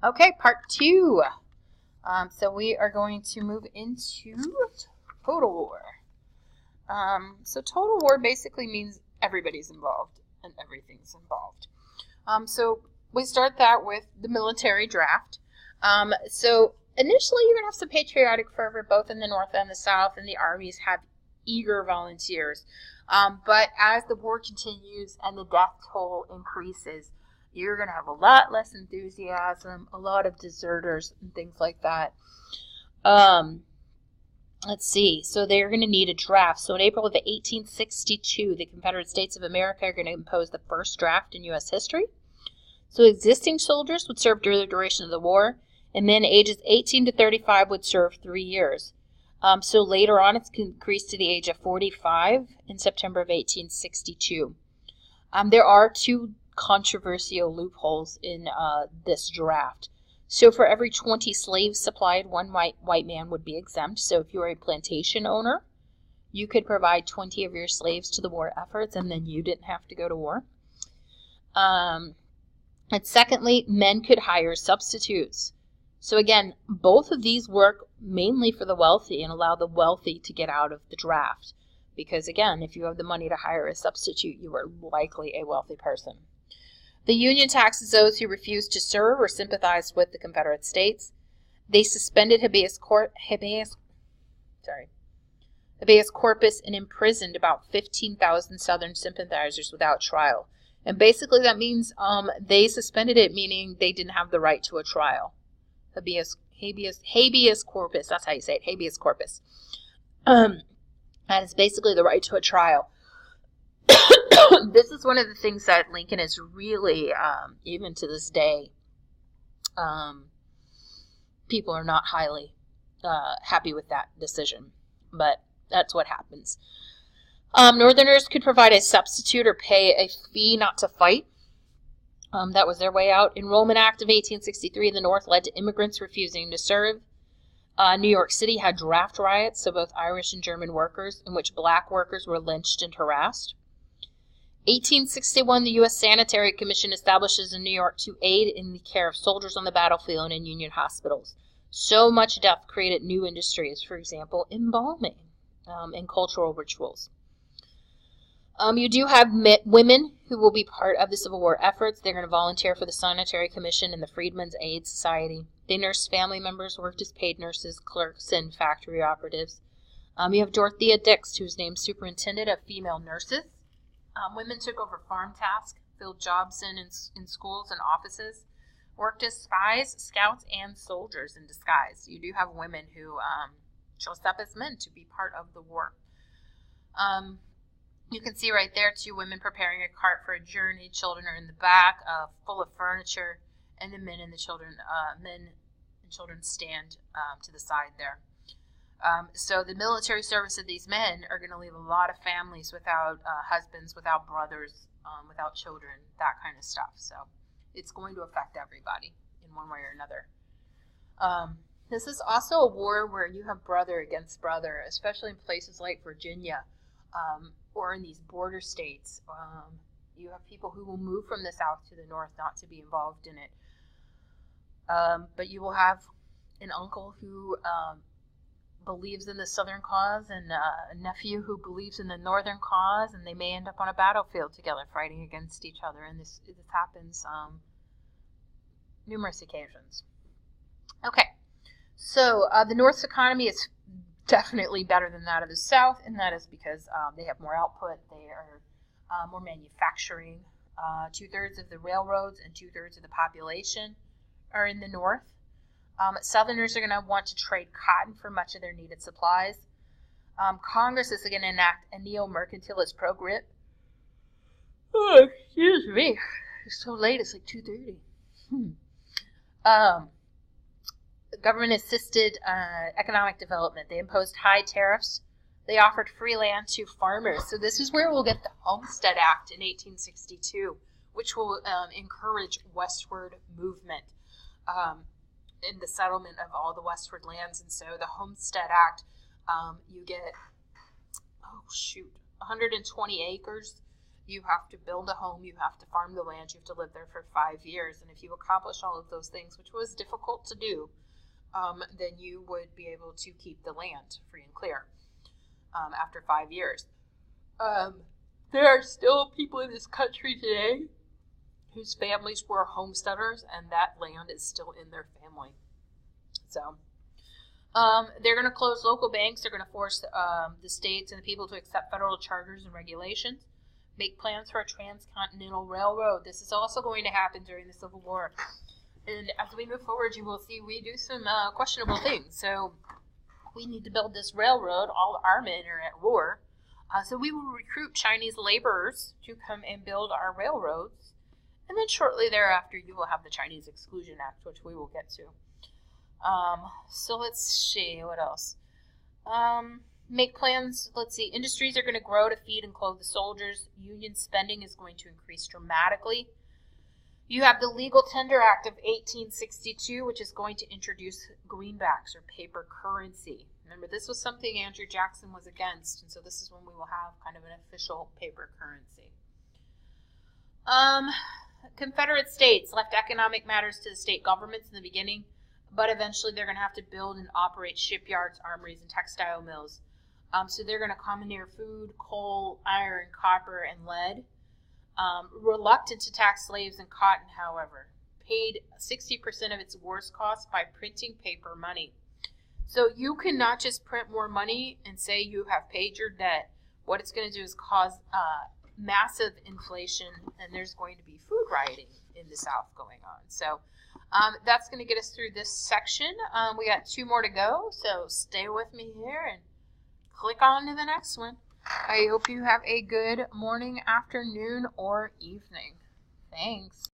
Okay, part 2. So we are going to move into total war. So total war basically means everybody's involved and everything's involved. So we start that with the military draft. So initially you're going to have some patriotic fervor both in the North and the South, and the armies have eager volunteers. But as the war continues and the death toll increases, you're going to have a lot less enthusiasm, a lot of deserters and things like that. Let's see. So they're going to need a draft. So in April of 1862, the Confederate States of America are going to impose the first draft in U.S. history. So existing soldiers would serve during the duration of the war, and men ages 18 to 35 would serve 3 years. So later on, it's increased to the age of 45 in September of 1862. There are 2 controversial loopholes in this draft. So for every 20 slaves supplied, 1 white man would be exempt. So if you were a plantation owner, you could provide 20 of your slaves to the war efforts, and then you didn't have to go to war. And secondly, men could hire substitutes. So again, both of these work mainly for the wealthy and allow the wealthy to get out of the draft. Because again, if you have the money to hire a substitute, you are likely a wealthy person. The Union taxes those who refused to serve or sympathized with the Confederate States. They suspended habeas corpus and imprisoned about 15,000 Southern sympathizers without trial. And basically that means they suspended it, meaning they didn't have the right to a trial. Habeas corpus, that's how you say it, habeas corpus. That is basically the right to a trial. This is one of the things that Lincoln is really, even to this day, people are not highly happy with that decision. But that's what happens. Northerners could provide a substitute or pay a fee not to fight. That was their way out. Enrollment Act of 1863 in the North led to immigrants refusing to serve. New York City had draft riots, so both Irish and German workers, in which black workers were lynched and harassed. 1861, the U.S. Sanitary Commission establishes in New York to aid in the care of soldiers on the battlefield and in Union hospitals. So much death created new industries, for example, embalming and cultural rituals. You do have women who will be part of the Civil War efforts. They're going to volunteer for the Sanitary Commission and the Freedmen's Aid Society. They nurse family members, worked as paid nurses, clerks, and factory operatives. You have Dorothea Dix, who was named superintendent of female nurses. Women took over farm tasks, filled jobs in schools and offices, worked as spies, scouts, and soldiers in disguise. You do have women who chose up as men to be part of the war. You can see right there 2 women preparing a cart for a journey. Children are in the back, full of furniture, and the men and children stand to the side there. So the military service of these men are going to leave a lot of families without husbands, without brothers, without children, that kind of stuff. So it's going to affect everybody in one way or another. This is also a war where you have brother against brother, especially in places like Virginia or in these border states. You have people who will move from the South to the North not to be involved in it. But you will have an uncle who believes in the Southern cause and a nephew who believes in the Northern cause, and they may end up on a battlefield together fighting against each other, and this happens numerous occasions. Okay, so the North's economy is definitely better than that of the South, and that is because they have more output, they are more manufacturing. 2/3 of the railroads and 2/3 of the population are in the North. Southerners are going to want to trade cotton for much of their needed supplies. Congress is going to enact a neo-mercantilist program. Oh, excuse me. It's so late, it's like 2:30. Government assisted economic development. They imposed high tariffs. They offered free land to farmers. So this is where we'll get the Homestead Act in 1862, which will encourage westward movement. In the settlement of all the westward lands. And so the Homestead Act, you get, 120 acres. you have to build a home, you have to farm the land, you have to live there for 5 years. And if you accomplish all of those things, which was difficult to do, then you would be able to keep the land free and clear after 5 years. There are still people in this country today whose families were homesteaders, and that land is still in their family. So they're going to close local banks. They're going to force the states and the people to accept federal charters and regulations. Make plans for a transcontinental railroad. This is also going to happen during the Civil War. And as we move forward, you will see we do some questionable things. So we need to build this railroad. All our men are at war. So we will recruit Chinese laborers to come and build our railroads. And then shortly thereafter, you will have the Chinese Exclusion Act, which we will get to. So let's see, what else? Make plans, let's see, industries are going to grow to feed and clothe the soldiers. Union spending is going to increase dramatically. You have the Legal Tender Act of 1862, which is going to introduce greenbacks or paper currency. Remember, this was something Andrew Jackson was against, and so this is when we will have kind of an official paper currency. Confederate states left economic matters to the state governments in the beginning, but eventually they're going to have to build and operate shipyards, armories, and textile mills. So they're going to commandeer food, coal, iron, copper, and lead. Reluctant to tax slaves and cotton, however, paid 60% of its war's costs by printing paper money. So you cannot just print more money and say you have paid your debt. What it's going to do is cause massive inflation, and there's going to be food rioting in the South going on. So that's going to get us through this section. We got 2 more to go, so stay with me here and click on to the next one. I hope you have a good morning, afternoon, or evening. Thanks.